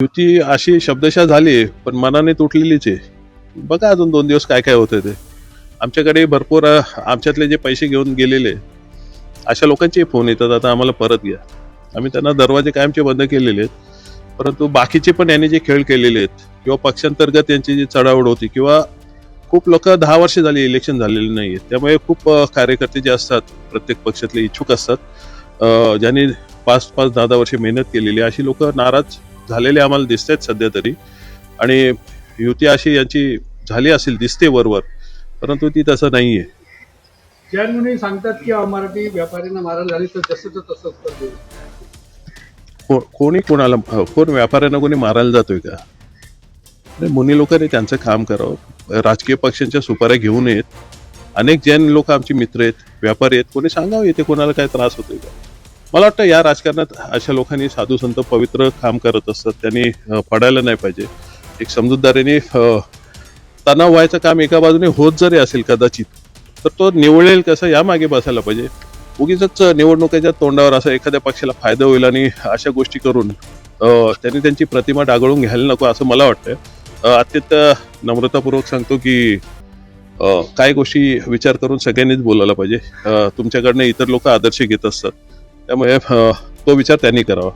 युती अशी शब्दशः झाली पण मनाने तुटलेलीच आहे. बघा अजून 2 दिवस काय काय होतं ते. आमच्याकडे भरपूर आमच्यातले जे पैसे घेऊन गेलेले अशा लोकांचे फोन येतात, आता आम्हाला परत घ्या. आम्ही त्यांना दरवाजे कायमचे बंद केलेले आहेत, परंतु बाकीचे पण यांनी जे खेळ केलेले आहेत किंवा पक्षांतर्गत यांची जी चढाओढ होती किंवा खूप लोक 10 वर्ष झाली इलेक्शन झालेले नाही आहेत, त्यामुळे खूप कार्यकर्ते जे असतात प्रत्येक पक्षातले इच्छुक असतात, ज्यांनी 5-5, 10-10 वर्षे मेहनत केलेली अशी लोक नाराज झालेले आम्हाला दिसत आहेत सध्या तरी. आणि युती अशी यांची झाली असेल दिसते वरवर, परंतु ती तसं नाहीये. ज्यांनी सांगतात की मराठी व्यापाऱ्यांना मारायला झाली तर जसं तसंच करतो. कोणी कोणाला कोण व्यापाऱ्यांना कोणी मारायला जातोय का? मुनी लोकांनी त्यांचं काम करावं. राजकीय पक्षांच्या सुपाऱ्या घेऊन येत. अनेक जैन लोक आमचे मित्र आहेत, व्यापारी आहेत, कोणी सांगावं येते कोणाला काय त्रास होतोय का? मला वाटतं या राजकारणात अशा लोकांनी साधू संत पवित्र काम करत असतात, त्यांनी पडायला नाही पाहिजे. एक समजूतदारीने तणाव व्हायचं काम एका बाजूने होत जरी असेल कदाचित, तर तो निवळेल कसं या मागे बसायला पाहिजे. उगीच निवडणुकीच्या तोंडावर असं एखाद्या पक्षाला फायदा होईल आणि अशा गोष्टी करून त्यांनी त्यांची प्रतिमा डागळून घ्यायला नको असं मला वाटतं. अत्यंत नम्रतापूर्वक सांगतो की काही गोष्टी विचार करून सगळ्यांनीच बोलायला पाहिजे. तुमच्याकडनं इतर लोक आदर्श घेत असतात, त्यामुळे तो विचार त्यांनी करावा.